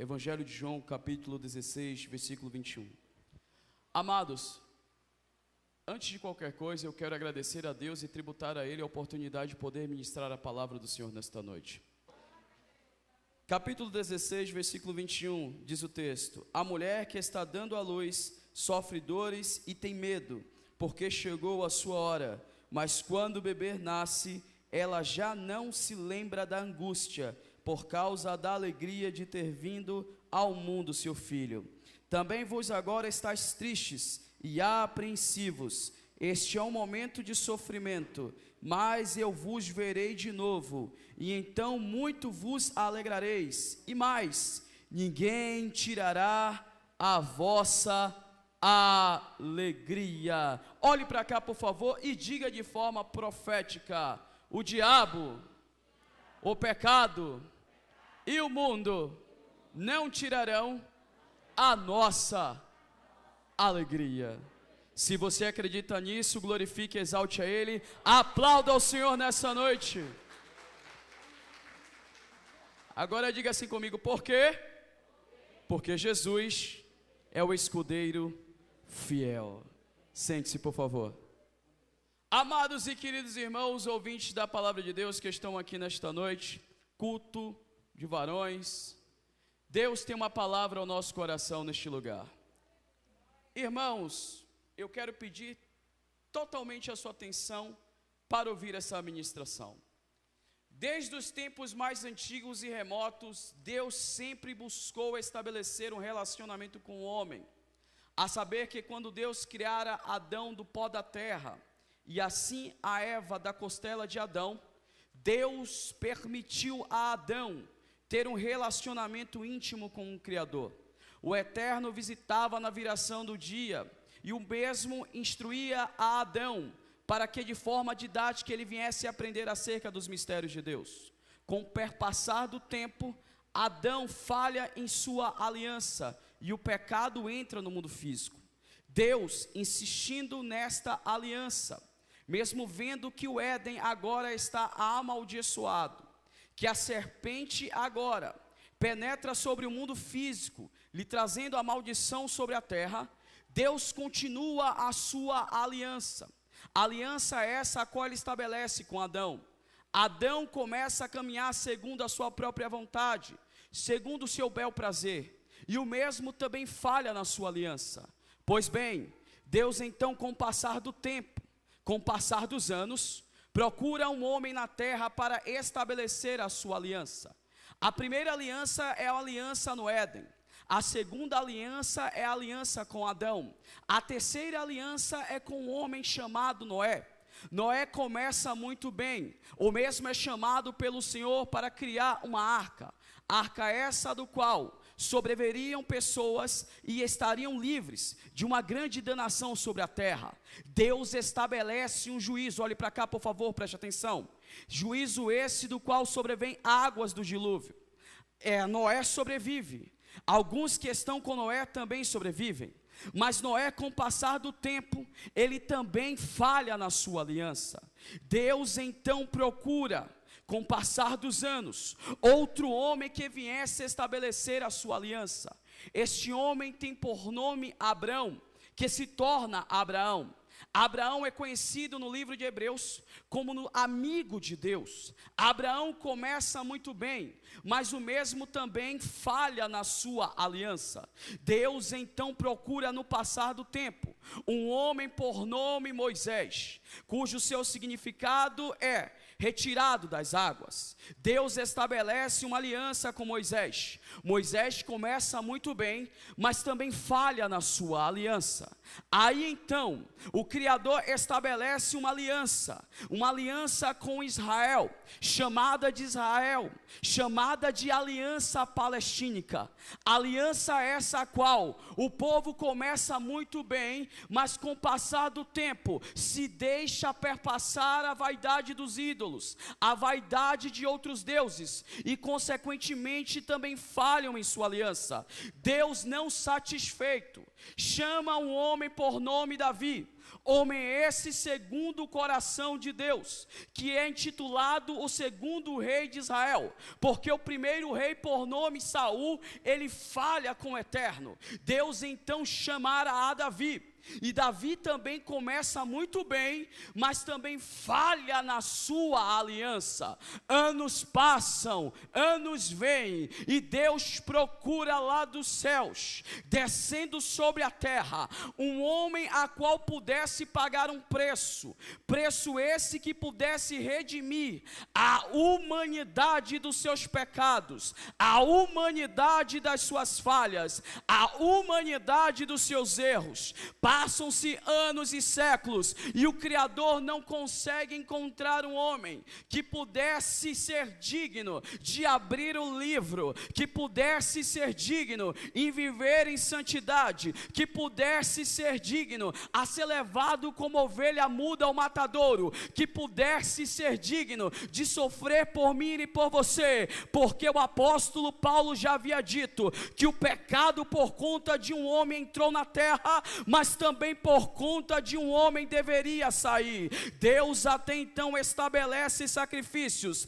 Evangelho de João, capítulo 16, versículo 21. Amados, antes de qualquer coisa, eu quero agradecer a Deus e tributar a Ele a oportunidade de poder ministrar a palavra do Senhor nesta noite. Capítulo 16, versículo 21, diz o texto: A mulher que está dando à luz sofre dores e tem medo, porque chegou a sua hora, mas quando o bebê nasce, ela já não se lembra da angústia, por causa da alegria de ter vindo ao mundo seu filho. Também vos agora estáis tristes e apreensivos. Este é um momento de sofrimento, mas eu vos verei de novo, e então muito vos alegrareis. E mais, ninguém tirará a vossa alegria. Olhe para cá, por favor, e diga de forma profética: o diabo, o pecado e o mundo não tirarão a nossa alegria. Se você acredita nisso, glorifique e exalte a Ele, aplauda ao Senhor nessa noite. Agora diga assim comigo: por quê? Porque Jesus é o escudeiro fiel. Sente-se, por favor. Amados e queridos irmãos, ouvintes da palavra de Deus que estão aqui nesta noite, culto de varões, Deus tem uma palavra ao nosso coração neste lugar. Irmãos, eu quero pedir totalmente a sua atenção para ouvir essa ministração. Desde os tempos mais antigos e remotos, Deus sempre buscou estabelecer um relacionamento com o homem. A saber que quando Deus criara Adão do pó da terra, e assim a Eva da costela de Adão, Deus permitiu a Adão ter um relacionamento íntimo com o Criador. O Eterno visitava na viração do dia, e o mesmo instruía a Adão, para que de forma didática ele viesse aprender acerca dos mistérios de Deus. Com o perpassar do tempo, Adão falha em sua aliança, e o pecado entra no mundo físico. Deus, insistindo nesta aliança, mesmo vendo que o Éden agora está amaldiçoado, que a serpente agora penetra sobre o mundo físico, lhe trazendo a maldição sobre a terra, Deus continua a sua aliança. Aliança essa a qual ele estabelece com Adão. Adão começa a caminhar segundo a sua própria vontade, segundo o seu bel prazer, e o mesmo também falha na sua aliança. Pois bem, Deus então, com o passar do tempo, com o passar dos anos, procura um homem na terra para estabelecer a sua aliança. A primeira aliança é a aliança no Éden. A segunda aliança é a aliança com Adão. A terceira aliança é com um homem chamado Noé. Noé começa muito bem. O mesmo é chamado pelo Senhor para criar uma arca. Arca essa do qual sobreviveriam pessoas e estariam livres de uma grande danação sobre a terra. Deus estabelece um juízo. Olhe para cá, por favor, preste atenção. Juízo esse do qual sobrevêm águas do dilúvio. Noé sobrevive. Alguns que estão com Noé também sobrevivem. Mas Noé, com o passar do tempo, ele também falha na sua aliança. Deus então procura, com o passar dos anos, outro homem que viesse estabelecer a sua aliança. Este homem tem por nome Abrão, que se torna Abraão. Abraão é conhecido no livro de Hebreus como amigo de Deus. Abraão começa muito bem, mas o mesmo também falha na sua aliança. Deus então procura no passar do tempo um homem por nome Moisés, cujo seu significado é retirado das águas. Deus estabelece uma aliança com Moisés. Moisés começa muito bem, mas também falha na sua aliança. Aí então, o Criador estabelece uma aliança com Israel, chamada de aliança palestínica. Aliança essa a qual o povo começa muito bem, mas com o passar do tempo, se deixa perpassar a vaidade dos ídolos, a vaidade de outros deuses, e consequentemente também falham em sua aliança. Deus, não satisfeito, chama um homem por nome Davi, Homem esse segundo o coração de Deus, que é intitulado o segundo rei de Israel, porque o primeiro rei, por nome Saul, ele falha com o Eterno. Deus então chamara a Davi, e Davi também começa muito bem, mas também falha na sua aliança. Anos passam, anos vêm, e Deus procura lá dos céus, descendo sobre a terra, um homem a qual pudesse pagar um preço esse que pudesse redimir a humanidade dos seus pecados, a humanidade das suas falhas, a humanidade dos seus erros. Passam-se anos e séculos, e o Criador não consegue encontrar um homem que pudesse ser digno de abrir o livro, que pudesse ser digno em viver em santidade, que pudesse ser digno a ser levado como ovelha muda ao matadouro, que pudesse ser digno de sofrer por mim e por você, porque o apóstolo Paulo já havia dito que o pecado por conta de um homem entrou na terra, mas também por conta de um homem deveria sair. Deus até então estabelece sacrifícios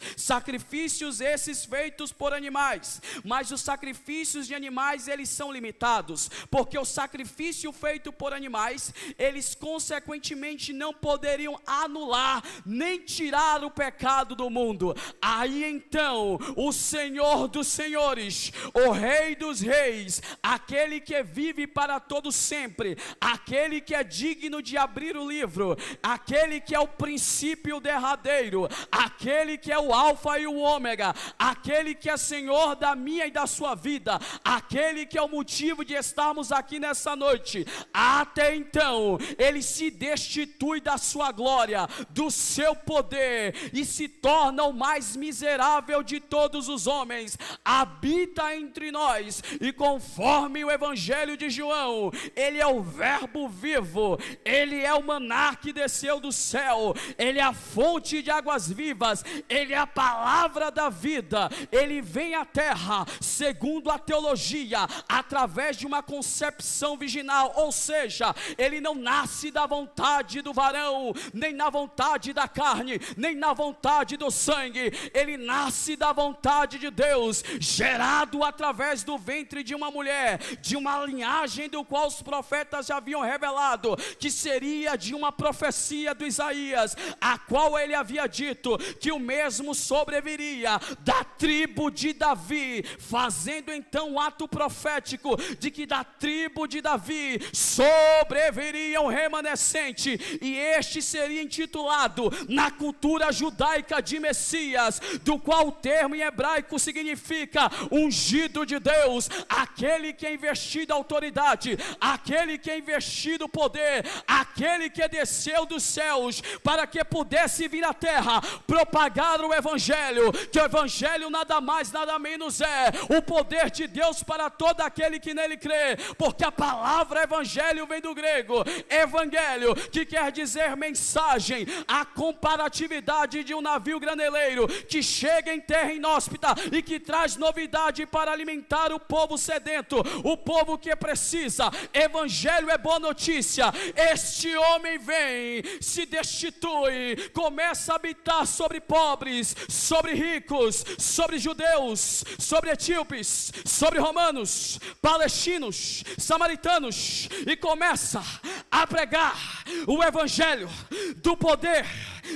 esses feitos por animais, mas os sacrifícios de animais, eles são limitados, porque o sacrifício feito por animais, eles consequentemente não poderiam anular, nem tirar o pecado do mundo. Aí então, o Senhor dos senhores, o Rei dos reis, aquele que vive para todo sempre, aquele que é digno de abrir o livro, aquele que é o princípio derradeiro, aquele que é o alfa e o ômega, aquele que é Senhor da minha e da sua vida, aquele que é o motivo de estarmos aqui nessa noite. Até então, ele se destitui da sua glória, do seu poder, e se torna o mais miserável de todos os homens, habita entre nós, e conforme o Evangelho de João, ele é o verbo vivo, ele é o maná que desceu do céu, ele é a fonte de águas vivas, ele é a palavra da vida. Ele vem à terra, segundo a teologia, através de uma concepção virginal, ou seja, ele não nasce da vontade do varão, nem na vontade da carne, nem na vontade do sangue, ele nasce da vontade de Deus, gerado através do ventre de uma mulher, de uma linhagem do qual os profetas já haviam revelado, que seria de uma profecia do Isaías, a qual ele havia dito, que o mesmo sobreviria da tribo de Davi, fazendo então um ato profético, de que da tribo de Davi, sobreviria um remanescente, e este seria intitulado, na cultura judaica, de Messias, do qual o termo em hebraico significa ungido de Deus, aquele que é investido autoridade, aquele que é investido poder, aquele que desceu dos céus, para que pudesse vir à terra, propagar o Evangelho, que o Evangelho nada mais, nada menos é o poder de Deus para todo aquele que nele crê, porque a palavra Evangelho vem do grego, Evangelho, que quer dizer mensagem, a comparatividade de um navio graneleiro, que chega em terra inóspita, e que traz novidade para alimentar o povo sedento, o povo que precisa. Evangelho é boa notícia. Este homem vem, se destitui, começa a habitar sobre pobres, sobre ricos, sobre judeus, sobre etíopes, sobre romanos, palestinos, samaritanos, e começa a pregar o Evangelho do poder,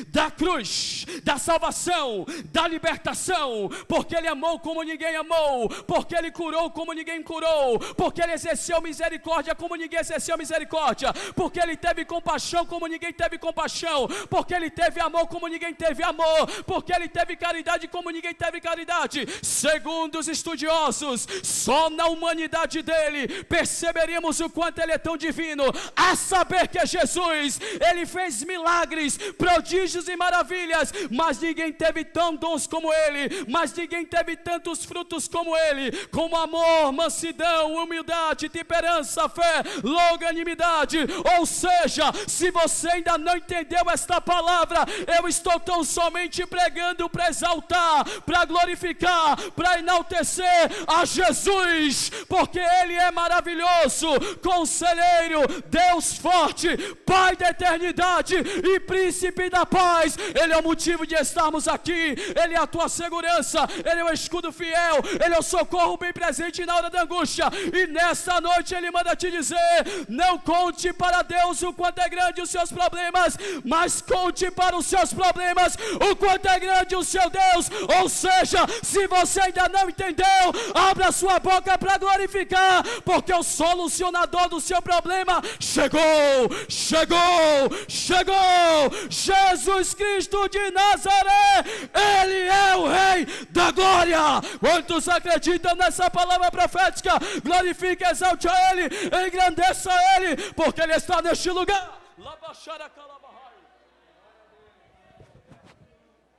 da cruz, da salvação, da libertação, porque ele amou como ninguém amou, porque ele curou como ninguém curou, porque ele exerceu misericórdia como ninguém exerceu misericórdia, porque ele teve compaixão como ninguém teve compaixão, porque ele teve amor como ninguém teve amor, porque ele teve caridade como ninguém teve caridade. Segundo os estudiosos, só na humanidade dele perceberíamos o quanto ele é tão divino, a saber que Jesus, ele fez milagres, prodígios prodígios e maravilhas, mas ninguém teve tão dons como ele, mas ninguém teve tantos frutos como ele, como amor, mansidão, humildade, temperança, fé, longanimidade. Ou seja, se você ainda não entendeu esta palavra, eu estou tão somente pregando para exaltar, para glorificar, para enaltecer a Jesus, porque ele é maravilhoso, conselheiro, Deus forte, Pai da eternidade e príncipe da paz. Ele é o motivo de estarmos aqui, ele é a tua segurança, ele é o escudo fiel, ele é o socorro bem presente na hora da angústia. E nesta noite ele manda te dizer: não conte para Deus o quanto é grande os seus problemas, mas conte para os seus problemas o quanto é grande o seu Deus. Ou seja, se você ainda não entendeu, abra sua boca para glorificar, porque o solucionador do seu problema chegou, chegou, chegou. Jesus Cristo de Nazaré, ele é o Rei da glória. Quantos acreditam nessa palavra profética? Glorifique, exalte a ele, engrandeça a ele, porque ele está neste lugar.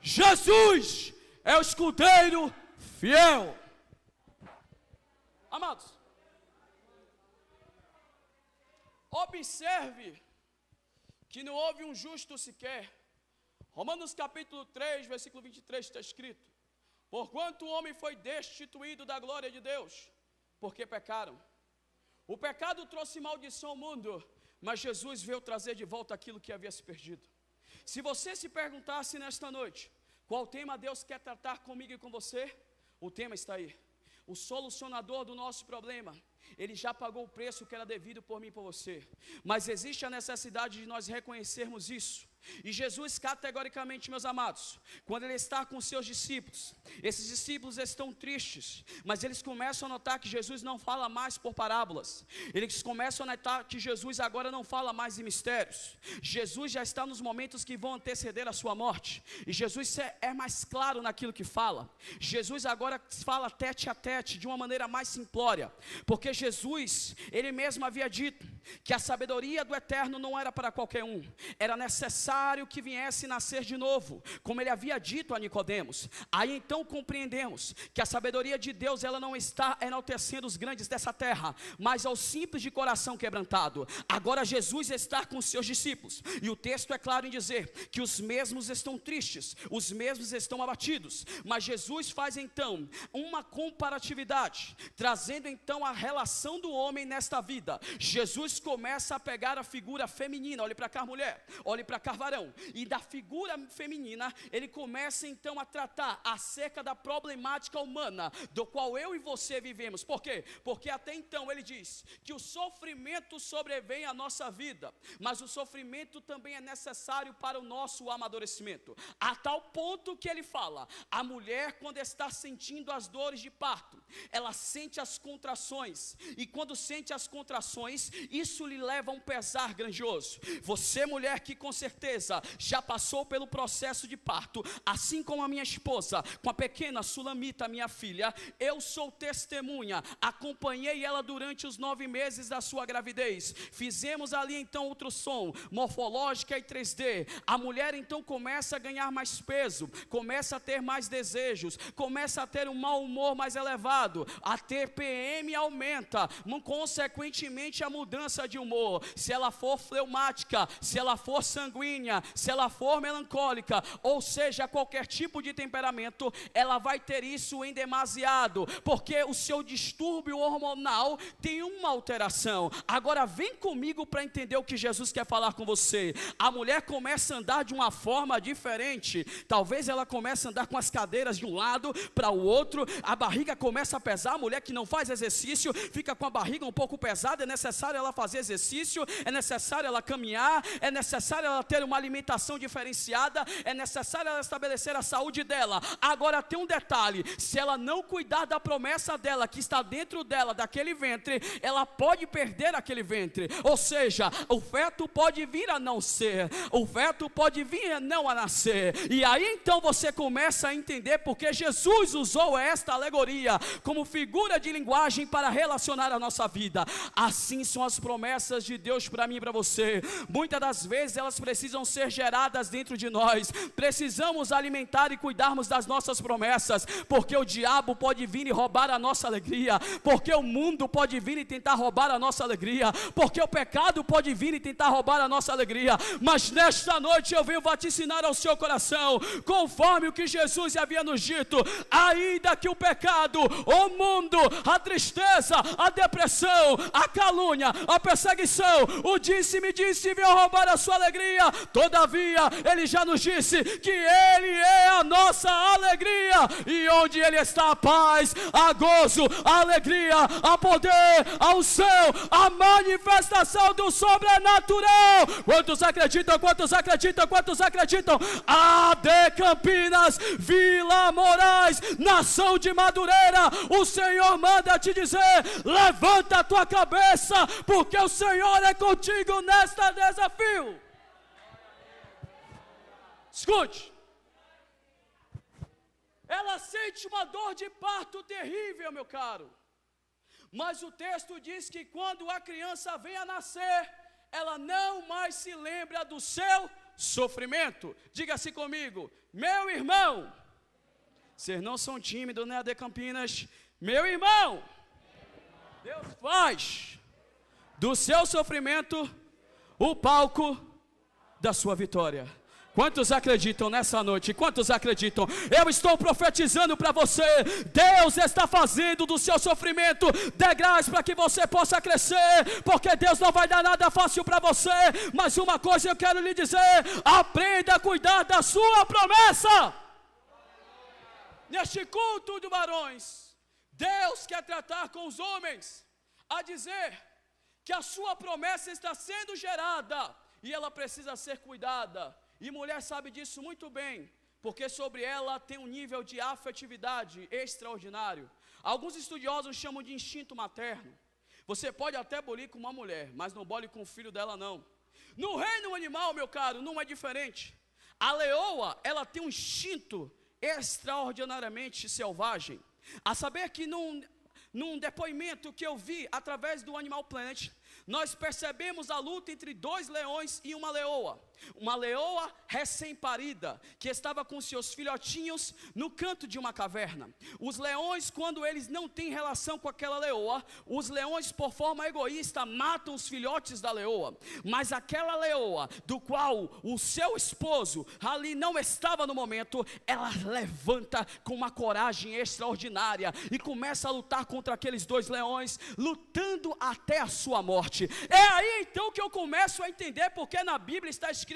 Jesus é o escudeiro fiel. Amados, observe que não houve um justo sequer. Romanos capítulo 3, versículo 23 está escrito: porquanto o homem foi destituído da glória de Deus, porque pecaram. O pecado trouxe maldição ao mundo, mas Jesus veio trazer de volta aquilo que havia se perdido. Se você se perguntasse nesta noite, qual tema Deus quer tratar comigo e com você? O tema está aí. O solucionador do nosso problema, ele já pagou o preço que era devido por mim e por você. Mas existe a necessidade de nós reconhecermos isso. E Jesus categoricamente, meus amados, quando ele está com seus discípulos, esses discípulos estão tristes, mas eles começam a notar que Jesus não fala mais por parábolas. Eles começam a notar que Jesus agora não fala mais em mistérios. Jesus já está nos momentos que vão anteceder a sua morte, e Jesus é mais claro naquilo que fala. Jesus agora fala tete a tete, de uma maneira mais simplória, porque Jesus, ele mesmo havia dito que a sabedoria do eterno não era para qualquer um, era necessário que viesse nascer de novo, como ele havia dito a Nicodemos. Aí então compreendemos que a sabedoria de Deus, ela não está enaltecendo os grandes dessa terra, mas ao simples de coração quebrantado. Agora Jesus está com os seus discípulos, e o texto é claro em dizer que os mesmos estão tristes, os mesmos estão abatidos, mas Jesus faz então uma comparatividade, trazendo então a relação do homem nesta vida. Jesus começa a pegar a figura feminina, olhe para cá mulher, olhe para cá varão, e da figura feminina ele começa então a tratar acerca da problemática humana, do qual eu e você vivemos. Por quê? Porque até então ele diz que o sofrimento sobrevém à nossa vida, mas o sofrimento também é necessário para o nosso amadurecimento, a tal ponto que ele fala, a mulher quando está sentindo as dores de parto, ela sente as contrações, e quando sente as contrações, isso lhe leva a um pesar grandioso. Você mulher que com certeza já passou pelo processo de parto, assim como a minha esposa, com a pequena Sulamita, minha filha, eu sou testemunha, acompanhei ela durante os 9 meses da sua gravidez, fizemos ali então ultrassom, morfológica e 3D, a mulher então começa a ganhar mais peso, começa a ter mais desejos, começa a ter um mau humor mais elevado, a TPM aumenta, consequentemente a mudança de humor, se ela for fleumática, se ela for sanguínea, se ela for melancólica, ou seja, qualquer tipo de temperamento, ela vai ter isso em demasiado, porque o seu distúrbio hormonal tem uma alteração. Agora vem comigo para entender o que Jesus quer falar com você. A mulher começa a andar de uma forma diferente, talvez ela comece a andar com as cadeiras de um lado para o outro, a barriga começa a pesar, a mulher que não faz exercício, fica com a barriga um pouco pesada, é necessário ela fazer exercício, é necessário ela caminhar, é necessário ela ter uma alimentação diferenciada, é necessário ela estabelecer a saúde dela. Agora tem um detalhe, se ela não cuidar da promessa dela, que está dentro dela, daquele ventre, ela pode perder aquele ventre, ou seja, o feto pode vir a não ser, o feto pode vir a não a nascer, e aí então você começa a entender porque Jesus usou esta alegoria como figura de linguagem para relacionar a nossa vida. Assim são as promessas de Deus para mim e para você, muitas das vezes elas precisam precisam ser geradas dentro de nós. Precisamos alimentar e cuidarmos das nossas promessas, porque o diabo pode vir e roubar a nossa alegria, porque o mundo pode vir e tentar roubar a nossa alegria, porque o pecado pode vir e tentar roubar a nossa alegria. Mas nesta noite eu venho vaticinar ao seu coração, conforme o que Jesus havia nos dito: ainda que o pecado, o mundo, a tristeza, a depressão, a calúnia, a perseguição, o disse-me-disse venham roubar a sua alegria, todavia Ele já nos disse que Ele é a nossa alegria, e onde Ele está, a paz, a gozo, a alegria, a poder, a unção, a manifestação do sobrenatural. Quantos acreditam? Quantos acreditam? Quantos acreditam? AD Campinas, Vila Moraes, nação de Madureira, o Senhor manda te dizer: levanta a tua cabeça, porque o Senhor é contigo nesta desafio. Escute, ela sente uma dor de parto terrível, meu caro, mas o texto diz que quando a criança vem a nascer, ela não mais se lembra do seu sofrimento. Diga assim comigo: meu irmão. Vocês não são tímidos, né, AD Campinas? Meu irmão, Deus faz do seu sofrimento o palco da sua vitória. Quantos acreditam nessa noite? Quantos acreditam? Eu estou profetizando para você: Deus está fazendo do seu sofrimento degraus para que você possa crescer, porque Deus não vai dar nada fácil para você. Mas uma coisa eu quero lhe dizer: aprenda a cuidar da sua promessa. Neste culto de varões, Deus quer tratar com os homens, a dizer que a sua promessa está sendo gerada e ela precisa ser cuidada. E mulher sabe disso muito bem, porque sobre ela tem um nível de afetividade extraordinário. Alguns estudiosos chamam de instinto materno. Você pode até bolir com uma mulher, mas não bole com o filho dela não. No reino animal, meu caro, não é diferente. A leoa, ela tem um instinto extraordinariamente selvagem. A saber que num depoimento que eu vi através do Animal Planet, nós percebemos a luta entre 2 leões e uma leoa. Uma leoa recém-parida, que estava com seus filhotinhos no canto de uma caverna. Os leões, quando eles não têm relação com aquela leoa, os leões, por forma egoísta, matam os filhotes da leoa. Mas aquela leoa, do qual o seu esposo ali não estava no momento, ela levanta com uma coragem extraordinária e começa a lutar contra aqueles 2 leões, lutando até a sua morte. É aí então que eu começo a entender porque na Bíblia está escrito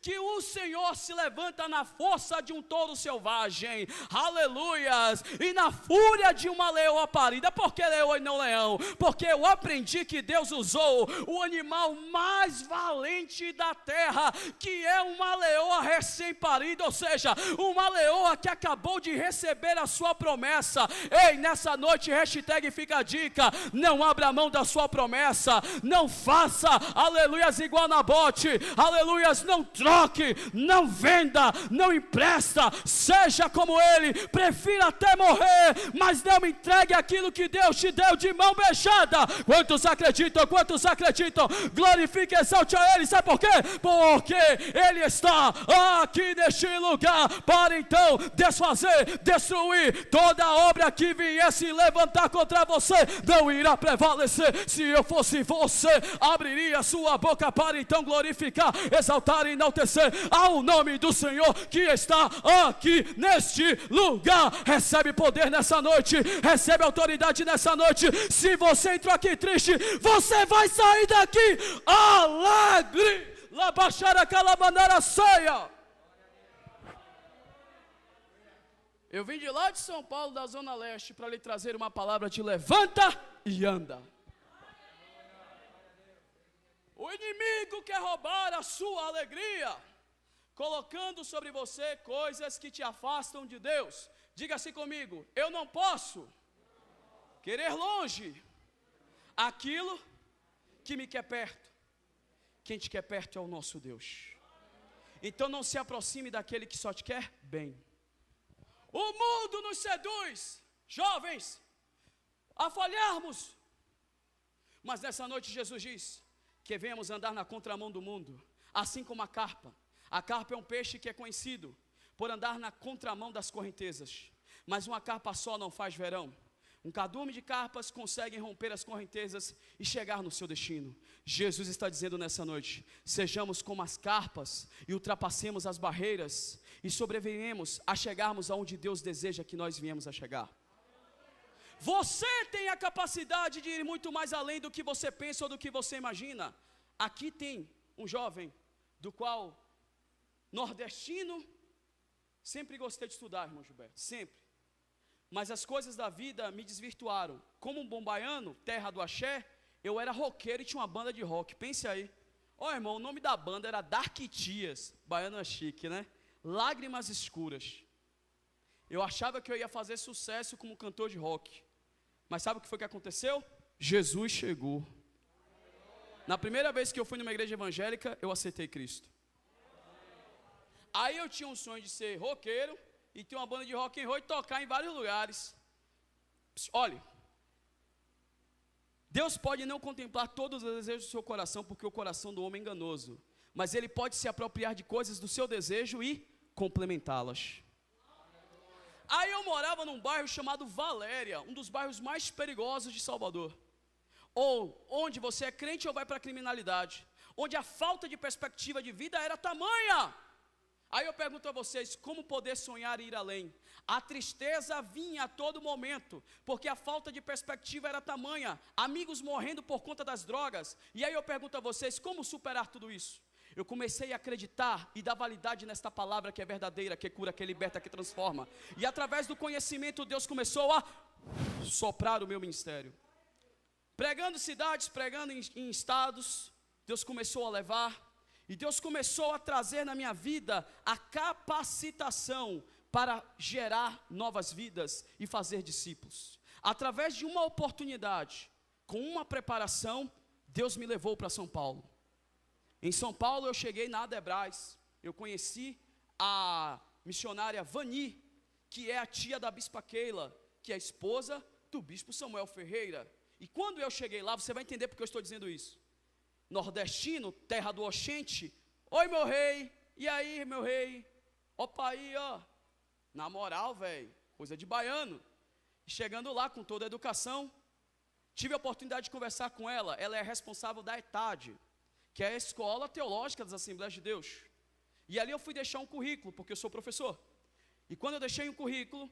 que o Senhor se levanta na força de um touro selvagem, aleluias, e na fúria de uma leoa parida. Por que leoa e não leão? Porque eu aprendi que Deus usou o animal mais valente da terra, que é uma leoa recém-parida, ou seja, uma leoa que acabou de receber a sua promessa. Ei, nessa noite, hashtag fica a dica: não abra mão da sua promessa, não faça, aleluias, igual Nabote, aleluias, não troque, não venda, não empresta, seja como ele, prefira até morrer, mas não entregue aquilo que Deus te deu de mão beijada. Quantos acreditam? Quantos acreditam? Glorifique e exalte a Ele. Sabe por quê? Porque Ele está aqui neste lugar para então desfazer, destruir toda obra que viesse levantar contra você. Não irá prevalecer. Se eu fosse você, abriria sua boca para então glorificar, exaltar e enaltecer ao nome do Senhor que está aqui neste lugar. Recebe poder nessa noite, recebe autoridade nessa noite. Se você entrou aqui triste, você vai sair daqui alegre. Labachara calabandara ceia. Eu vim de lá de São Paulo, da Zona Leste, para lhe trazer uma palavra de levanta e anda. O inimigo quer roubar a sua alegria, colocando sobre você coisas que te afastam de Deus. Diga assim comigo: eu não posso querer longe aquilo que me quer perto. Quem te quer perto é o nosso Deus. Então não se aproxime daquele que só te quer bem. O mundo nos seduz, jovens, a falharmos. Mas nessa noite Jesus diz que devemos andar na contramão do mundo. assim como a carpa. A carpa é um peixe que é conhecido por andar na contramão das correntezas, mas uma carpa só não faz verão. Um cardume de carpas consegue romper as correntezas e chegar no seu destino. Jesus está dizendo nessa noite: sejamos como as carpas e ultrapassemos as barreiras e sobreviveremos a chegarmos aonde Deus deseja que nós viemos a chegar. Você tem a capacidade de ir muito mais além do que você pensa ou do que você imagina. Aqui tem um jovem do qual, nordestino, sempre gostei de estudar, irmão Gilberto, sempre. Mas as coisas da vida me desvirtuaram. Como um bom baiano, terra do axé, eu era roqueiro e tinha uma banda de rock. Pense aí. Ó, irmão, o nome da banda era Darquitias. Baiano é chique, né? Lágrimas Escuras. Eu achava que eu ia fazer sucesso como cantor de rock. Mas sabe o que foi que aconteceu? Jesus chegou. Na primeira vez que eu fui numa igreja evangélica, eu aceitei Cristo. Aí eu tinha um sonho de ser roqueiro e ter uma banda de rock and roll e tocar em vários lugares. Olha, Deus pode não contemplar todos os desejos do seu coração, porque o coração do homem é enganoso, mas Ele pode se apropriar de coisas do seu desejo e complementá-las. Aí eu morava num bairro chamado Valéria, um dos bairros mais perigosos de Salvador, ou onde você é crente ou vai para a criminalidade, onde a falta de perspectiva de vida era tamanha. Aí eu pergunto a vocês, como poder sonhar e ir além? A tristeza vinha a todo momento, porque a falta de perspectiva era tamanha, amigos morrendo por conta das drogas. E aí eu pergunto a vocês, como superar tudo isso? Eu comecei a acreditar e dar validade nesta palavra que é verdadeira, que cura, que liberta, que transforma. E através do conhecimento, Deus começou a soprar o meu ministério. Pregando em cidades, pregando em estados, Deus começou a levar. E Deus começou a trazer na minha vida a capacitação para gerar novas vidas e fazer discípulos. Através de uma oportunidade, com uma preparação, Deus me levou para São Paulo. Em São Paulo eu cheguei na Adebras, eu conheci a missionária Vani, que é a tia da bispa Keila, que é a esposa do bispo Samuel Ferreira. E quando eu cheguei lá, você vai entender porque eu estou dizendo isso. Nordestino, terra do oxente, oi meu rei, e aí meu rei, opa aí ó, na moral velho, coisa de baiano. Chegando lá com toda a educação, tive a oportunidade de conversar com ela. Ela é responsável da ETAD, que é a Escola Teológica das Assembleias de Deus, e ali eu fui deixar um currículo, porque eu sou professor, e quando eu deixei um currículo,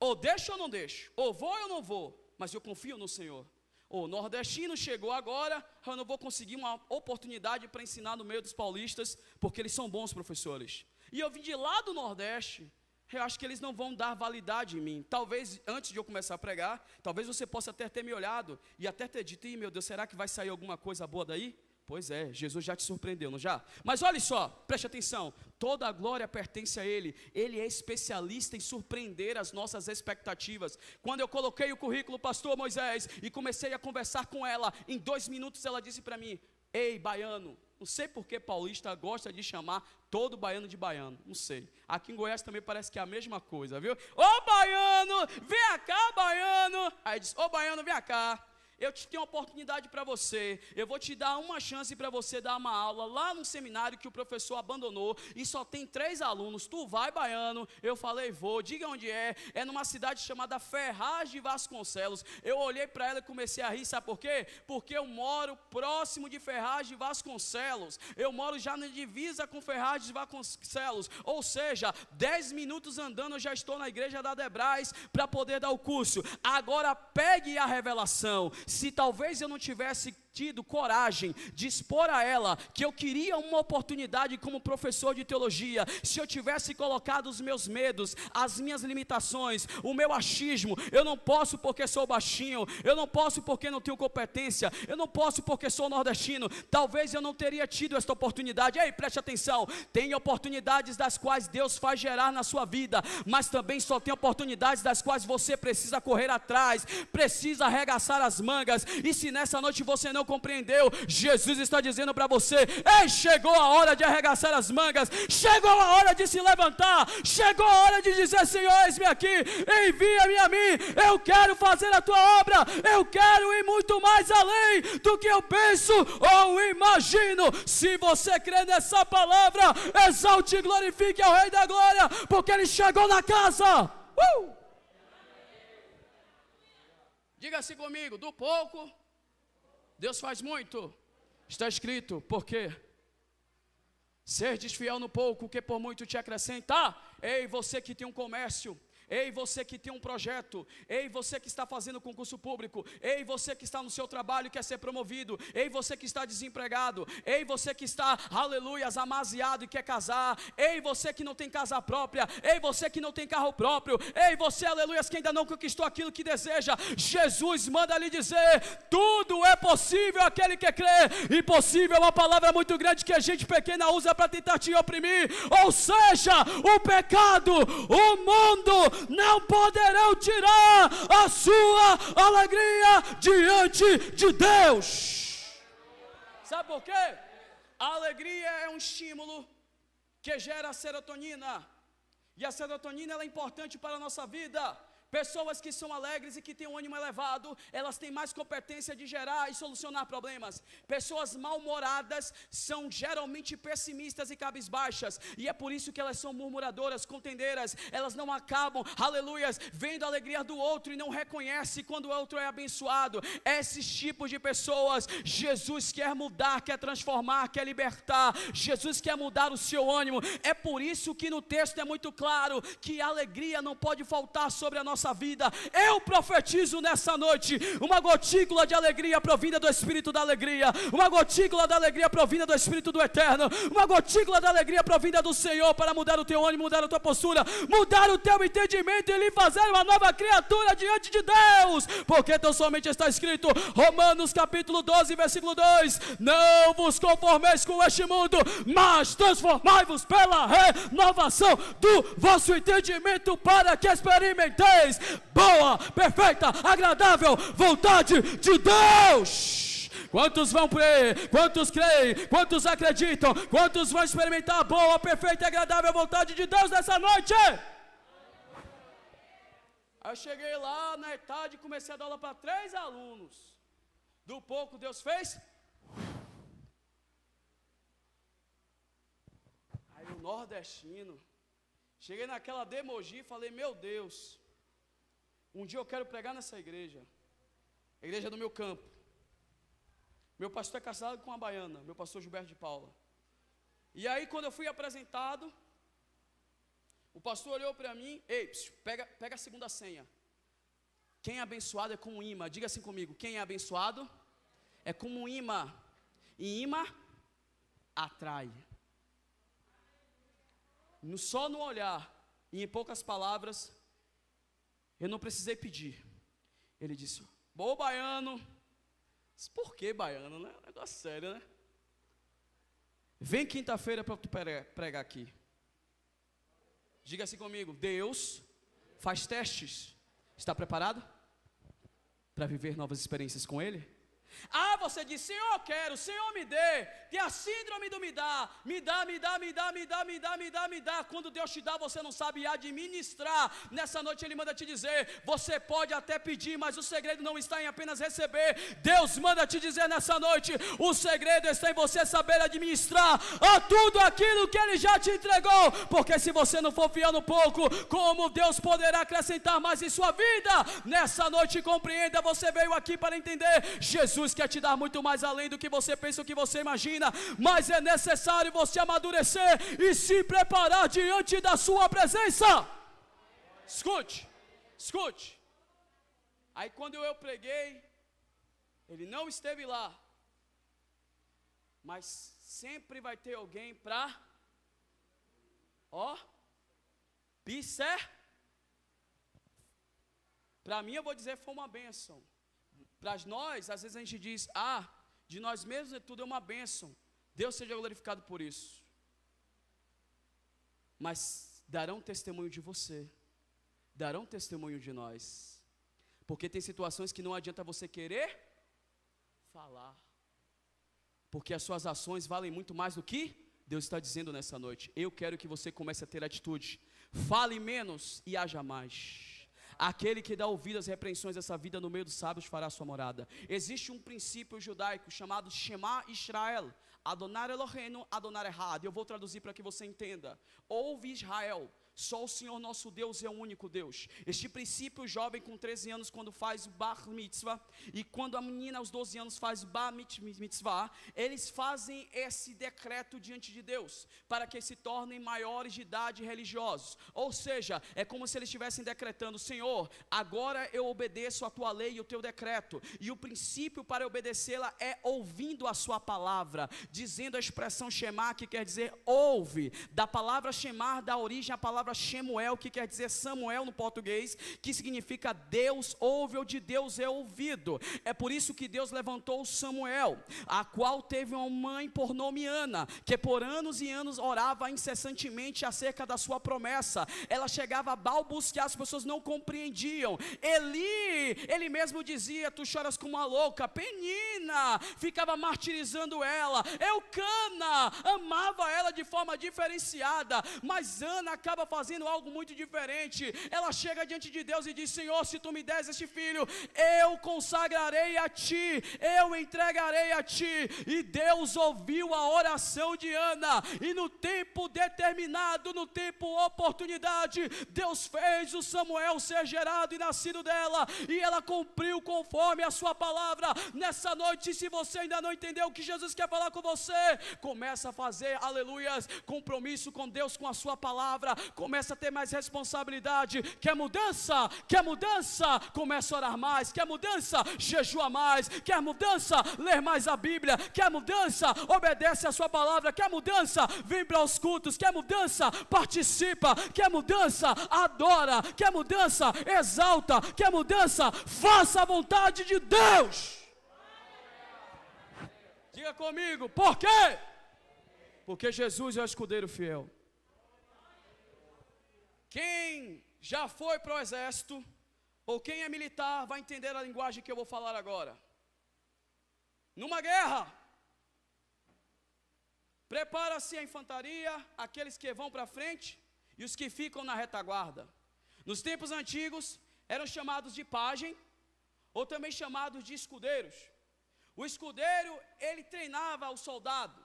ou deixo ou não deixo, ou vou ou não vou, mas eu confio no Senhor. O nordestino chegou agora, eu não vou conseguir uma oportunidade para ensinar no meio dos paulistas, porque eles são bons professores. E eu vim de lá do Nordeste, eu acho que eles não vão dar validade em mim. Talvez, antes de eu começar a pregar, talvez você possa até ter me olhado e até ter dito, ih, meu Deus, será que vai sair alguma coisa boa daí? Pois é, Jesus já te surpreendeu, não já? Mas olha só, preste atenção, toda a glória pertence a Ele. Ele é especialista em surpreender as nossas expectativas. Quando eu coloquei o currículo, pastor Moisés, e comecei a conversar com ela, em 2 minutos ela disse para mim, ei, baiano, não sei por que paulista gosta de chamar todo baiano de baiano, não sei. Aqui em Goiás também parece que é a mesma coisa, viu? Ô baiano, vem cá baiano. Aí diz, ô baiano, vem cá. Eu te tenho uma oportunidade para você, eu vou te dar uma chance para você dar uma aula lá no seminário que o professor abandonou e só tem 3 alunos, tu vai baiano? Eu falei, vou, diga onde é numa cidade chamada Ferraz de Vasconcelos. Eu olhei para ela e comecei a rir, sabe por quê? Porque eu moro próximo de Ferraz de Vasconcelos, eu moro já na divisa com Ferraz de Vasconcelos, ou seja, 10 minutos andando eu já estou na igreja da Adebras para poder dar o curso. Agora pegue a revelação. Se talvez eu não tivesse tido coragem de expor a ela que eu queria uma oportunidade como professor de teologia, se eu tivesse colocado os meus medos, as minhas limitações, o meu achismo, eu não posso porque sou baixinho, eu não posso porque não tenho competência, eu não posso porque sou nordestino, talvez eu não teria tido esta oportunidade. Ei, preste atenção, tem oportunidades das quais Deus faz gerar na sua vida, mas também só tem oportunidades das quais você precisa correr atrás, precisa arregaçar as mangas. E se nessa noite você não não compreendeu, Jesus está dizendo para você: ei, chegou a hora de arregaçar as mangas, chegou a hora de se levantar, chegou a hora de dizer: Senhor, eis-me aqui, envia-me a mim, eu quero fazer a tua obra, eu quero ir muito mais além do que eu penso ou imagino. Se você crê nessa palavra, exalte e glorifique ao Rei da Glória, porque Ele chegou na casa. Diga assim comigo: do pouco Deus faz muito. Está escrito: porque serdes fiel no pouco, que por muito te acrescenta. Ei, você que tem um comércio, ei, você que tem um projeto, ei, você que está fazendo concurso público, ei, você que está no seu trabalho e quer ser promovido, ei, você que está desempregado, ei, você que está, aleluias, amaziado e quer casar, ei, você que não tem casa própria, ei, você que não tem carro próprio, ei, você, aleluias, que ainda não conquistou aquilo que deseja, Jesus manda lhe dizer: tudo é possível aquele que crê. Impossível é uma palavra muito grande que a gente pequena usa para tentar te oprimir, ou seja, o pecado, o mundo não poderão tirar a sua alegria diante de Deus. Sabe por quê? A alegria é um estímulo que gera serotonina, e a serotonina ela é importante para a nossa vida. Pessoas que são alegres e que têm um ânimo elevado, elas têm mais competência de gerar e solucionar problemas. Pessoas mal-humoradas são geralmente pessimistas e cabisbaixas, e é por isso que elas são murmuradoras, contendeiras. Elas não acabam, aleluias, vendo a alegria do outro e não reconhecem quando o outro é abençoado. Esses tipos de pessoas, Jesus quer mudar, quer transformar, quer libertar. Jesus quer mudar o seu ânimo. É por isso que no texto é muito claro que a alegria não pode faltar sobre a nossa vida. Eu profetizo nessa noite uma gotícula de alegria provinda do Espírito da alegria, uma gotícula da alegria provinda do Espírito do Eterno, uma gotícula da alegria provinda do Senhor para mudar o teu ânimo, mudar a tua postura, mudar o teu entendimento e lhe fazer uma nova criatura diante de Deus, porque tão somente está escrito, Romanos capítulo 12 versículo 2: não vos conformeis com este mundo, mas transformai-vos pela renovação do vosso entendimento, para que experimenteis boa, perfeita, agradável vontade de Deus. Quantos vão crer? Quantos creem? Quantos acreditam? Quantos vão experimentar a boa, perfeita e agradável vontade de Deus nessa noite? Aí eu cheguei lá na tarde e comecei a dar aula para 3 alunos. Do pouco Deus fez. Aí o nordestino, cheguei naquela de Mogi e falei: meu Deus, um dia eu quero pregar nessa igreja, a igreja do meu campo. Meu pastor é casado com uma baiana, meu pastor Gilberto de Paula. E aí quando eu fui apresentado, o pastor olhou para mim: ei, pega a segunda senha. Quem é abençoado é como um imã. Diga assim comigo: quem é abençoado é como um imã, e imã atrai. Só no olhar, e em poucas palavras, eu não precisei pedir. Ele disse: bom, baiano. Por que baiano, né? Negócio sério, né? Vem quinta-feira para tu pregar aqui. Diga assim comigo: Deus faz testes. Está preparado para viver novas experiências com Ele? Ah, você diz: Senhor, eu quero, Senhor, me dê. Tem a síndrome do me dá. Quando Deus te dá, você não sabe administrar. Nessa noite Ele manda te dizer: você pode até pedir, mas o segredo não está em apenas receber. Deus manda te dizer nessa noite: o segredo está em você saber administrar a tudo aquilo que Ele já te entregou. Porque se você não for fiel no pouco, como Deus poderá acrescentar mais em sua vida? Nessa noite compreenda, você veio aqui para entender: Jesus quer te dar muito mais além do que você pensa, o que você imagina, mas é necessário você amadurecer e se preparar diante da sua presença. Escute. Aí quando eu preguei, ele não esteve lá, mas sempre vai ter alguém para para mim, eu vou dizer, foi uma bênção. Para nós, às vezes a gente diz: de nós mesmos tudo é uma bênção, Deus seja glorificado por isso. Mas darão testemunho de você, darão testemunho de nós, porque tem situações que não adianta você querer falar, Porque as suas ações valem muito mais do que Deus está dizendo nessa noite. Eu quero que você comece a ter atitude. Fale menos e haja mais. Aquele que dá ouvido às repreensões dessa vida no meio dos sábios fará sua morada. Existe um princípio judaico chamado Shema Israel. Adonai Eloheinu, Adonai Echad. Eu vou traduzir para que você entenda. Ouve Israel, só o Senhor nosso Deus é o único Deus. Este princípio, o jovem com 13 anos, quando faz bar mitzvah, e quando a menina aos 12 anos faz bar mitzvah, eles fazem esse decreto diante de Deus, para que se tornem maiores de idade religiosos. Ou seja, é como se eles estivessem decretando: Senhor, agora eu obedeço a tua lei e o teu decreto. E o princípio para obedecê-la é ouvindo a sua palavra, dizendo a expressão Shema, que quer dizer ouve. Da palavra Shema dá origem à palavra Shemuel, que quer dizer Samuel no português, que significa Deus ouve, ou de Deus é ouvido. É por isso que Deus levantou Samuel, a qual teve uma mãe por nome Ana, que por anos e anos orava incessantemente acerca da sua promessa. Ela chegava a balbuciar, as pessoas não compreendiam. Ele mesmo dizia: tu choras como uma louca. Penina ficava martirizando ela. Eucana amava ela de forma diferenciada, mas Ana acaba fazendo algo muito diferente. Ela chega diante de Deus e diz: Senhor, se tu me des este filho, eu consagrarei a ti, eu entregarei a ti. E Deus ouviu a oração de Ana, e no tempo determinado, no tempo oportunidade, Deus fez o Samuel ser gerado e nascido dela, e ela cumpriu conforme a sua palavra. Nessa noite, se você ainda não entendeu o que Jesus quer falar com você, começa a fazer, aleluias, compromisso com Deus, com a sua palavra. Começa a ter mais responsabilidade. Quer mudança? Quer mudança? Começa a orar mais. Quer mudança? Jejua mais. Quer mudança? Ler mais a Bíblia. Quer mudança? Obedece a sua palavra. Quer mudança? Vem para os cultos. Quer mudança? Participa. Quer mudança? Adora. Quer mudança? Exalta. Quer mudança? Faça a vontade de Deus. Diga comigo, por quê? Porque Jesus é o escudeiro fiel. Quem já foi para o exército, ou quem é militar, vai entender a linguagem que eu vou falar agora. Numa guerra, prepara-se a infantaria, aqueles que vão para frente e os que ficam na retaguarda. Nos tempos antigos, eram chamados de pajem, ou também chamados de escudeiros. O escudeiro, ele treinava o soldado.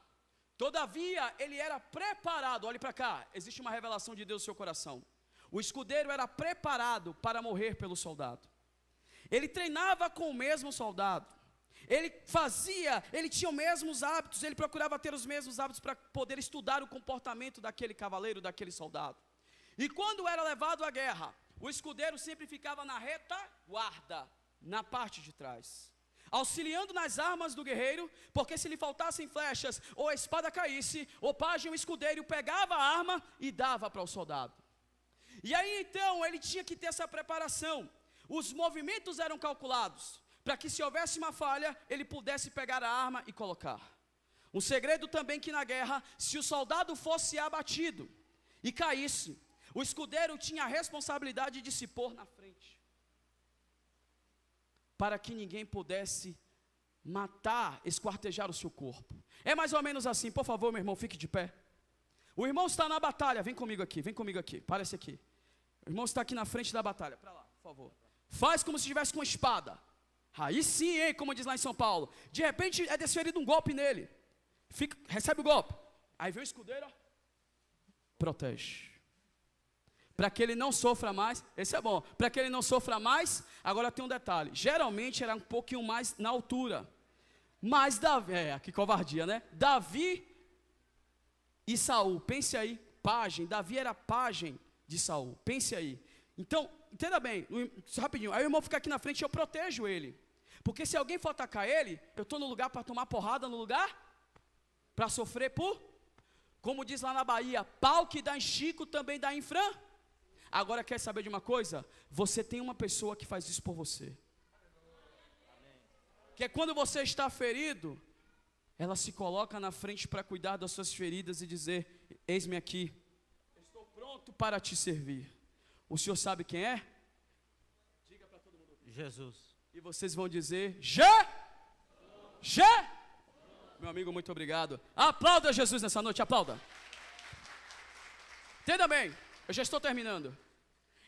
Todavia, ele era preparado. Olhe para cá, existe uma revelação de Deus no seu coração. O escudeiro era preparado para morrer pelo soldado. Ele treinava com o mesmo soldado. Ele tinha os mesmos hábitos, ele procurava ter os mesmos hábitos para poder estudar o comportamento daquele cavaleiro, daquele soldado. E quando era levado à guerra, o escudeiro sempre ficava na retaguarda, na parte de trás, auxiliando nas armas do guerreiro, porque se lhe faltassem flechas ou a espada caísse, o pajem, o escudeiro, pegava a arma e dava para o soldado. E aí então ele tinha que ter essa preparação. Os movimentos eram calculados, para que se houvesse uma falha, ele pudesse pegar a arma e colocar. Um segredo também que na guerra, se o soldado fosse abatido e caísse, o escudeiro tinha a responsabilidade de se pôr na frente, para que ninguém pudesse matar, esquartejar o seu corpo. É mais ou menos assim. Por favor, meu irmão, fique de pé. O irmão está na batalha, vem comigo aqui, parece aqui. O irmão está aqui na frente da batalha, para lá, por favor. Faz como se estivesse com espada. Aí sim, hein, como diz lá em São Paulo. De repente é desferido um golpe nele. Recebe o golpe. Aí vem o escudeiro, ó, protege. Para que ele não sofra mais, esse é bom. Para que ele não sofra mais, agora tem um detalhe. Geralmente era um pouquinho mais na altura. Mas Davi, que covardia, né? Davi e Saul, pense aí, pajem. Davi era pajem de Saul, pense aí. Então, entenda bem, rapidinho, aí o irmão fica aqui na frente e eu protejo ele. Porque se alguém for atacar ele, eu estou no lugar para tomar porrada, no lugar para sofrer por, como diz lá na Bahia, pau que dá em Chico também dá em Fran. Agora quer saber de uma coisa? Você tem uma pessoa que faz isso por você. Que é quando você está ferido, ela se coloca na frente para cuidar das suas feridas e dizer: eis-me aqui, estou pronto para te servir. O senhor sabe quem é? Diga para todo mundo. Jesus. E vocês vão dizer: Meu Meu amigo, muito obrigado. Aplauda Jesus nessa noite, aplauda. Entenda bem, eu já estou terminando.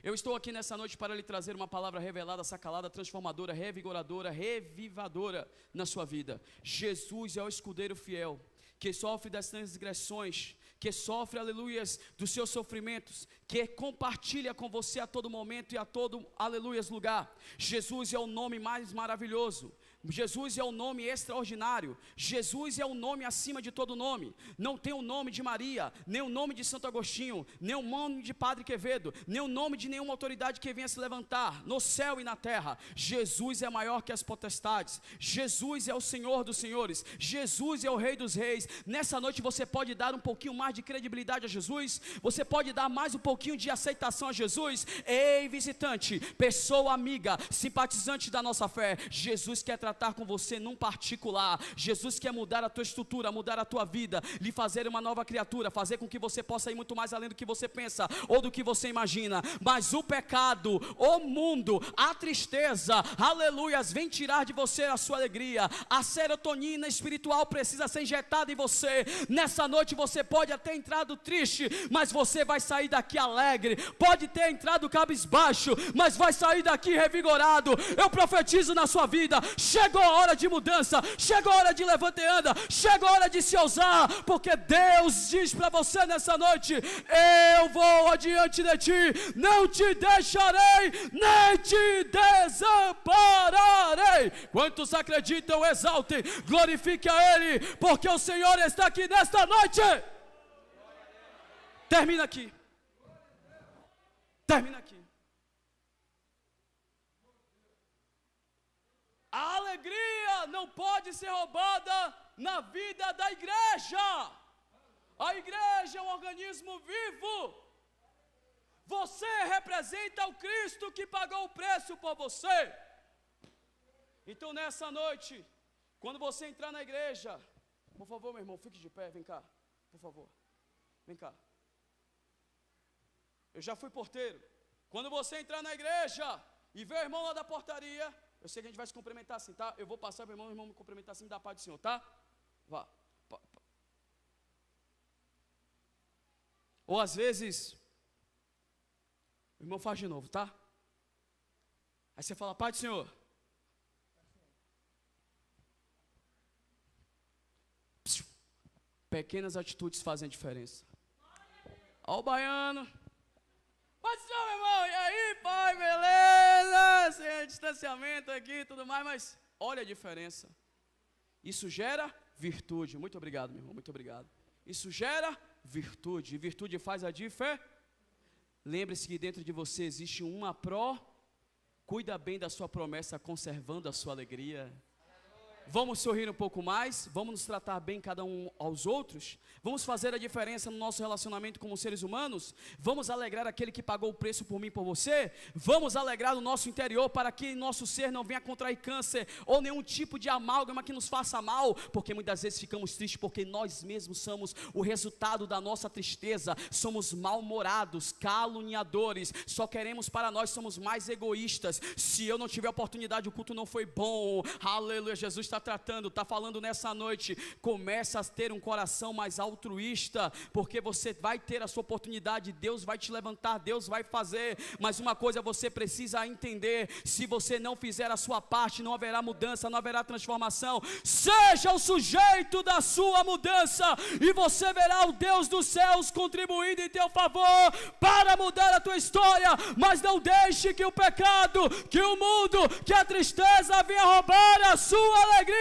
Eu estou aqui nessa noite para lhe trazer uma palavra revelada, sacalada, transformadora, revigoradora, revivadora na sua vida. Jesus é o escudeiro fiel, que sofre das transgressões, que sofre, aleluias, dos seus sofrimentos, que compartilha com você a todo momento e a todo, aleluias, lugar. Jesus é o nome mais maravilhoso. Jesus é o nome extraordinário. Jesus é o nome acima de todo nome. Não tem o nome de Maria, nem o nome de Santo Agostinho, nem o nome de Padre Quevedo, nem o nome de nenhuma autoridade que venha se levantar no céu e na terra. Jesus é maior que as potestades. Jesus é o Senhor dos senhores. Jesus é o Rei dos reis. Nessa noite você pode dar um pouquinho mais de credibilidade a Jesus. Você pode dar mais um pouquinho de aceitação a Jesus. Ei, visitante, pessoa amiga, simpatizante da nossa fé, Jesus quer tratar com você num particular. Jesus quer mudar a tua estrutura, mudar a tua vida, lhe fazer uma nova criatura, fazer com que você possa ir muito mais além do que você pensa ou do que você imagina. Mas o pecado, o mundo, a tristeza, aleluias, vem tirar de você a sua alegria. A serotonina espiritual precisa ser injetada em você. Nessa noite você pode ter entrado triste, mas você vai sair daqui alegre. Pode ter entrado cabisbaixo, mas vai sair daqui revigorado. Eu profetizo na sua vida. Chegou a hora de mudança, chegou a hora de levanta e anda, chegou a hora de se ousar, porque Deus diz para você nessa noite: eu vou adiante de ti, não te deixarei, nem te desampararei. Quantos acreditam, exaltem, glorifique a Ele, porque o Senhor está aqui nesta noite. Termina aqui. Termina aqui. A alegria não pode ser roubada na vida da igreja. A igreja é um organismo vivo. Você representa o Cristo que pagou o preço por você. Então nessa noite, quando você entrar na igreja, por favor, meu irmão, fique de pé, vem cá, por favor, vem cá. Eu já fui porteiro. Quando você entrar na igreja e ver o irmão lá da portaria, eu sei que a gente vai se cumprimentar assim, tá? Eu vou passar para o irmão me cumprimentar assim, me dá a paz do Senhor, tá? Vá. Ou às vezes, o irmão faz de novo, tá? Aí você fala, paz do Senhor. Pequenas atitudes fazem a diferença. Ó o baiano. Paz do Senhor, meu irmão. E aí, pai, beleza? Sem distanciamento aqui e tudo mais, mas olha a diferença. Isso gera virtude. Muito obrigado, meu irmão, muito obrigado. Isso gera virtude. E virtude faz a diferença. Lembre-se que dentro de você existe uma cuida bem da sua promessa, conservando a sua alegria. Vamos sorrir um pouco mais, vamos nos tratar bem cada um aos outros, vamos fazer a diferença no nosso relacionamento como seres humanos, vamos alegrar aquele que pagou o preço por mim e por você, vamos alegrar o nosso interior para que nosso ser não venha contrair câncer ou nenhum tipo de amálgama que nos faça mal, porque muitas vezes ficamos tristes porque nós mesmos somos o resultado da nossa tristeza, somos mal-humorados, caluniadores, só queremos para nós, somos mais egoístas. Se eu não tiver oportunidade, o culto não foi bom, aleluia. Jesus está tratando, está falando nessa noite, começa a ter um coração mais altruísta, porque você vai ter a sua oportunidade, Deus vai te levantar, Deus vai fazer, mas uma coisa você precisa entender, se você não fizer a sua parte, não haverá mudança, não haverá transformação. Seja o sujeito da sua mudança, e você verá o Deus dos céus contribuindo em teu favor, para mudar a tua história, mas não deixe que o pecado, que o mundo, que a tristeza venha roubar a sua alegria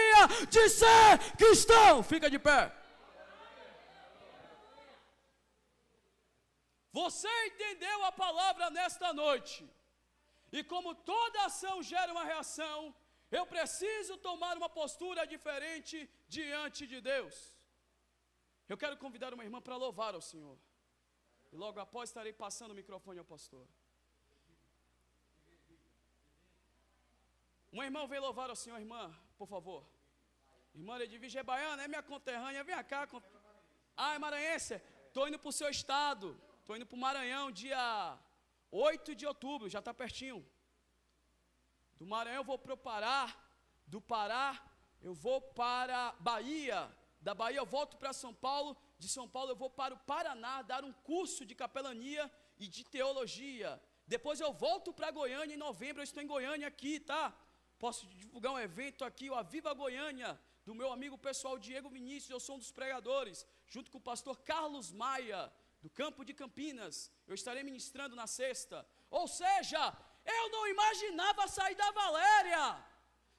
de ser cristão. Fica de pé. Você entendeu a palavra nesta noite? E como toda ação gera uma reação, eu preciso tomar uma postura diferente diante de Deus. Eu quero convidar uma irmã para louvar ao Senhor. E logo após estarei passando o microfone ao pastor. Uma irmã veio louvar ao Senhor, irmã, por favor. Irmã Edvige é baiana, é minha conterrânea, vem cá. Ah, é maranhense? Estou indo para o seu estado, estou indo para o Maranhão, dia 8 de outubro, já está pertinho. Do Maranhão eu vou para o Pará, do Pará eu vou para Bahia, Da Bahia eu volto para São Paulo. De São Paulo eu vou para o Paraná dar um curso de capelania e de teologia. Depois eu volto para Goiânia em novembro. Eu estou em Goiânia aqui, tá? Posso divulgar um evento aqui, o Aviva Goiânia, do meu amigo pessoal Diego Vinícius. Eu sou um dos pregadores, junto com o pastor Carlos Maia, do campo de Campinas. Eu estarei ministrando na sexta. Ou seja, eu não imaginava sair da Valéria.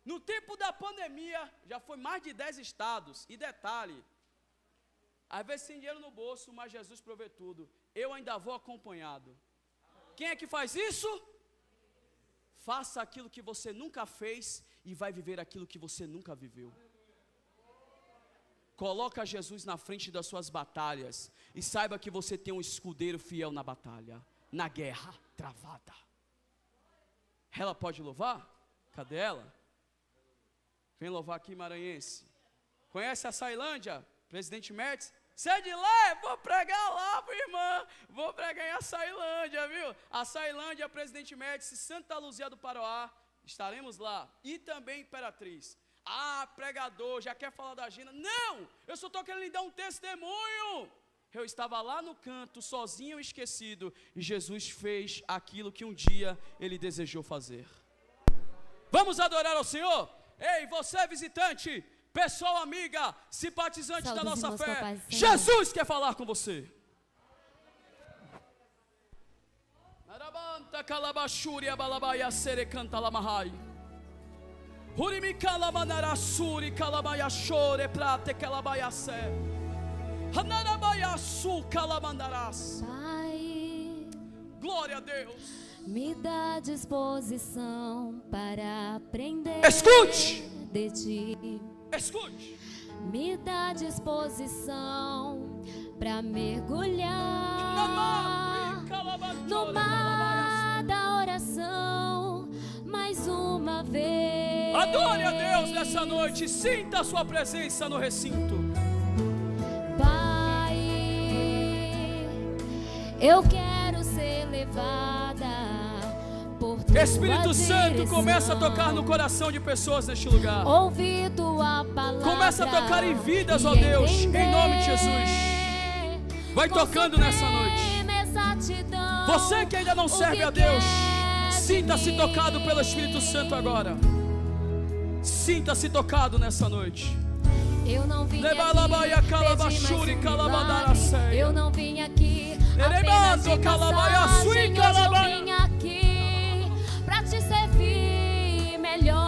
No tempo da pandemia, já foi mais de 10 estados. E detalhe, às vezes sem dinheiro no bolso, mas Jesus provê tudo. Eu ainda vou acompanhado. Quem é que faz isso? Faça aquilo que você nunca fez e vai viver aquilo que você nunca viveu. Coloca Jesus na frente das suas batalhas e saiba que você tem um escudeiro fiel na batalha, na guerra travada. Ela pode louvar? Cadê ela? Vem louvar aqui, maranhense. Conhece a Sailândia? Presidente Médici? Você é de lá? Vou pregar lá, irmã. Vou pregar em Açailândia, viu? Açailândia, Presidente Médici, Santa Luzia do Paroá. Estaremos lá. E também Imperatriz. Ah, pregador, já quer falar da agenda? Não! Eu só estou querendo lhe dar um testemunho. Eu estava lá no canto, sozinho, esquecido. E Jesus fez aquilo que um dia Ele desejou fazer. Vamos adorar ao Senhor? Ei, você visitante, pessoa amiga, simpatizante da nossa fé, Jesus quer falar com você. Pai, glória a Deus. Me dá disposição para aprender. Escute! De ti. Escute! Me dá disposição para mergulhar no mar da oração mais uma vez. Adore a Deus nessa noite, sinta a sua presença no recinto. Pai, eu quero ser levada por tua Espírito Santo, direção. começa a tocar no coração de pessoas neste lugar. Ouvir tua palavra. Começa a tocar em vidas, ó Deus, em nome de Jesus. Vai tocando nessa noite. Você que ainda não serve a Deus, sinta-se tocado pelo Espírito Santo agora. Sinta-se tocado nessa noite. Eu não vim aqui pedir mais um milagre. Eu não vim aqui apenas de passagem. Hoje eu vim aqui pra te servir melhor.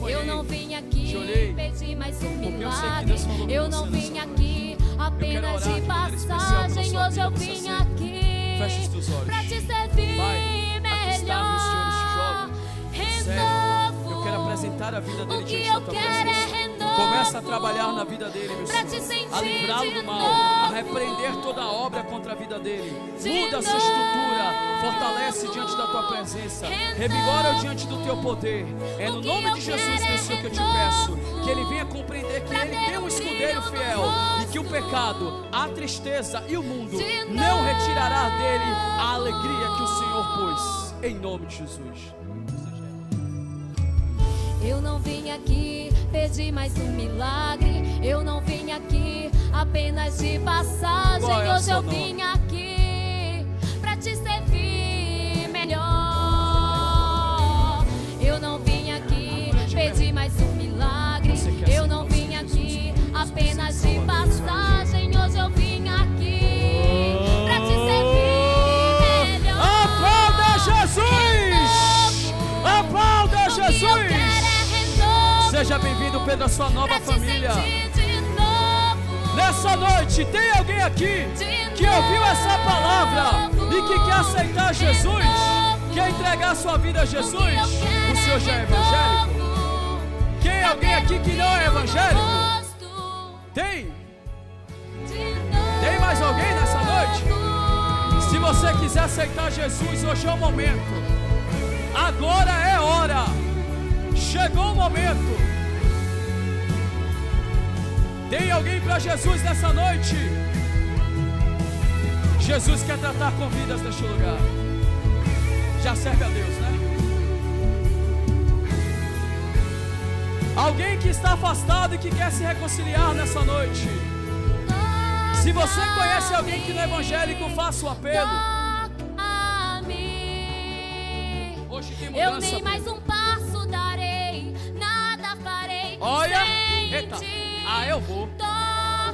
Eu não vim aqui pedir mais um milagre. Eu não vim aqui apenas de passagem. Hoje eu vim aqui pra te servir melhor. Eu quero apresentar a vida dele diante da tua presença. Começa a trabalhar na vida dele, meu Senhor, a livrá-lo do mal, a repreender toda a obra contra a vida dele. Muda a sua estrutura, fortalece diante da tua presença, revigora-o diante do teu poder. É no nome de Jesus, meu Senhor, que eu te peço que ele venha compreender que ele tem um escudeiro fiel e que o pecado, a tristeza e o mundo não retirará dele a alegria que o Senhor pôs, em nome de Jesus. Eu não vim aqui pedir mais um milagre. Eu não vim aqui apenas de passagem. Hoje eu vim aqui pra te servir melhor. Eu não vim aqui pedir mais um milagre. Eu não vim aqui apenas de passagem. Hoje eu vim aqui pra te servir melhor. Aplauda Jesus! Aplauda Jesus! Seja bem-vindo, Pedro, à sua nova família. Nessa noite, tem alguém aqui que ouviu essa palavra e que quer aceitar Jesus? Quer entregar sua vida a Jesus? O senhor já é evangélico? Tem alguém aqui que não é evangélico? Tem? Tem mais alguém nessa noite? Se você quiser aceitar Jesus, hoje é o momento. Agora é hora. Chegou o momento. Tem alguém para Jesus nessa noite? Jesus quer tratar com vidas neste lugar. Já serve a Deus, né? Alguém que está afastado e que quer se reconciliar nessa noite. Se você conhece alguém que não é evangélico, faça o apelo. Hoje tem mudança. Eu nem mais um passo darei, nada farei. Olha, sem eita, ti. eu vou. Toca-me,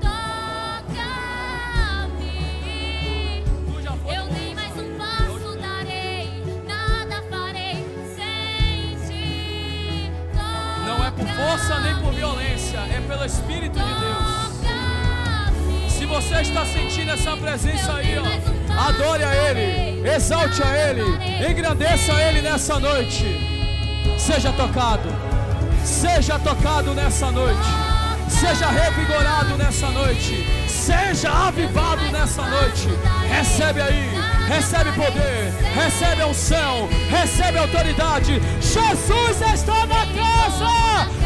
toca-me. Eu nem mais um passo darei, nada farei sem ti. Não é por força nem por violência, é pelo Espírito de Deus. Se você está sentindo essa presença aí, ó, adore a Ele, exalte a Ele, engrandeça a Ele nessa noite. Seja tocado nessa noite. Seja revigorado nessa noite. Seja avivado nessa noite. Recebe aí, recebe poder, recebe a unção, recebe a autoridade. Jesus está na casa.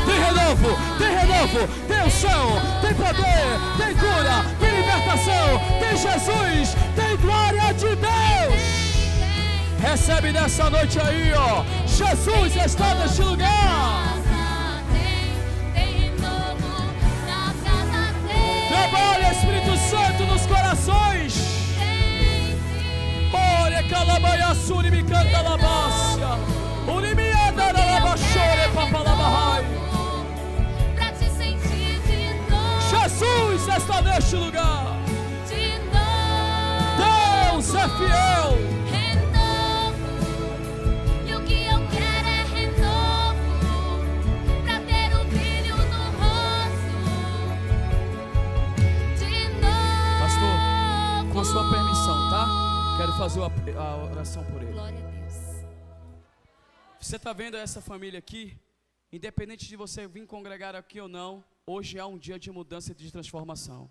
Tem renovo, tem unção, tem poder, tem cura, tem libertação, tem Jesus, tem glória de Deus. Recebe nessa noite aí, ó. Jesus está neste lugar. Trabalha, Espírito Santo, nos corações. Olha, calabaiaçuri, me canta labácia. Unimiada da labachore, papalabahai. Jesus está neste lugar. Deus é fiel. E o que eu quero é renovo, pra ter o brilho no rosto. De novo. Pastor, com a sua permissão, tá? Quero fazer a oração por ele. Glória a Deus. Você está vendo essa família aqui? Independente de você vir congregar aqui ou não, hoje é um dia de mudança e de transformação.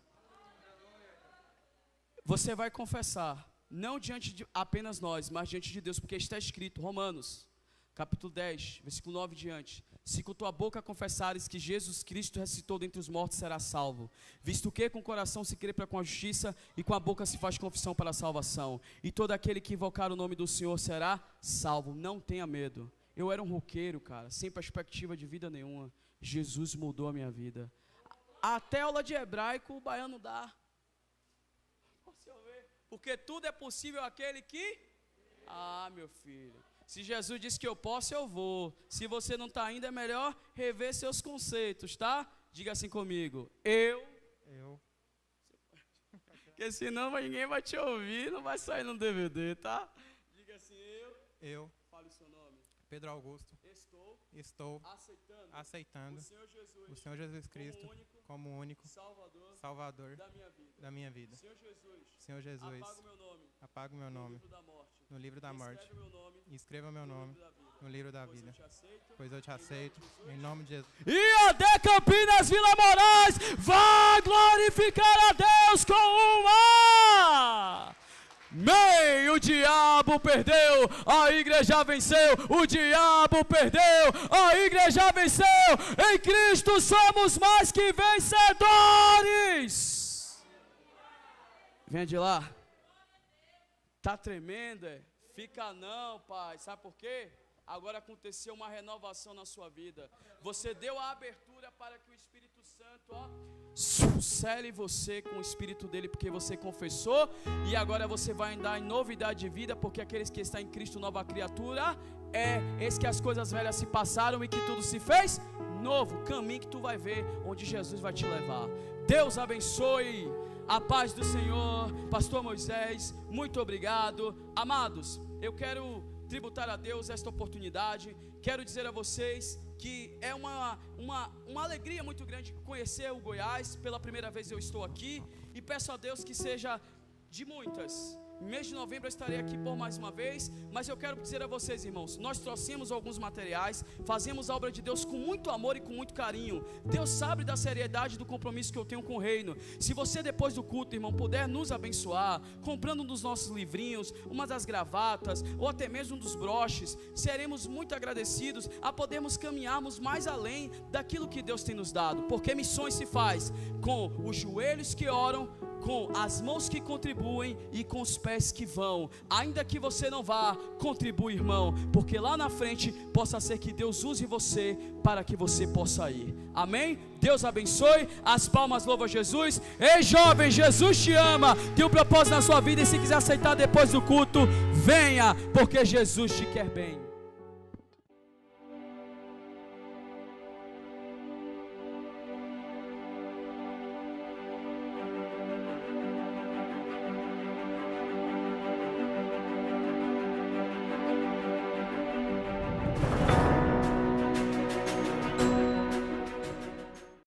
Você vai confessar, não diante de apenas nós, mas diante de Deus, porque está escrito, Romanos, capítulo 10, versículo 9 diante. Se com tua boca confessares que Jesus Cristo ressuscitou dentre os mortos, será salvo. Visto que com o coração se crê para com a justiça e com a boca se faz confissão para a salvação. E todo aquele que invocar o nome do Senhor será salvo. Não tenha medo. Eu era um roqueiro, cara, sem perspectiva de vida nenhuma. Jesus mudou a minha vida. Até aula de hebraico o baiano dá. Porque tudo é possível àquele que... meu filho. Se Jesus disse que eu posso, eu vou. Se você não está ainda, é melhor rever seus conceitos, tá? Diga assim comigo. Eu. Porque senão ninguém vai te ouvir, não vai sair no DVD, tá? Diga assim, eu. Fale o seu nome. Pedro Augusto. Estou aceitando o Senhor Jesus Cristo como único Salvador da minha vida. Senhor Jesus, apaga o meu nome no livro da morte e escreva meu nome no livro da vida, pois eu te aceito em nome de Jesus. E AD Campinas Vila Moraes vai glorificar a Deus com uma... O diabo perdeu, a igreja venceu. O diabo perdeu, a igreja venceu. Em Cristo somos mais que vencedores. Venha de lá. Tá tremendo, Fica não, pai. Sabe por quê? Agora aconteceu uma renovação na sua vida. Você deu a abertura para que o Espírito Santo, cele você com o Espírito dele, porque você confessou. E agora você vai andar em novidade de vida, porque aqueles que estão em Cristo, nova criatura eis que as coisas velhas se passaram e que tudo se fez novo. Caminho que tu vai ver onde Jesus vai te levar. Deus abençoe. A paz do Senhor. Pastor Moisés, muito obrigado. Amados, eu quero tributar a Deus esta oportunidade. Quero dizer a vocês que é uma alegria muito grande conhecer o Goiás. Pela primeira vez eu estou aqui e peço a Deus que seja de muitas. Mês de novembro eu estarei aqui por mais uma vez, mas eu quero dizer a vocês, irmãos, nós trouxemos alguns materiais, fazemos a obra de Deus com muito amor e com muito carinho. Deus sabe da seriedade do compromisso que eu tenho com o reino. Se você depois do culto, irmão, puder nos abençoar, comprando um dos nossos livrinhos, uma das gravatas, ou até mesmo um dos broches, seremos muito agradecidos a podermos caminharmos mais além daquilo que Deus tem nos dado, porque missões se faz com os joelhos que oram, com as mãos que contribuem e com os pés que vão. Ainda que você não vá, contribui, irmão, porque lá na frente possa ser que Deus use você para que você possa ir. Amém? Deus abençoe. As palmas louvam Jesus. Ei, jovem, Jesus te ama, tem um propósito na sua vida, e se quiser aceitar depois do culto, venha, porque Jesus te quer bem.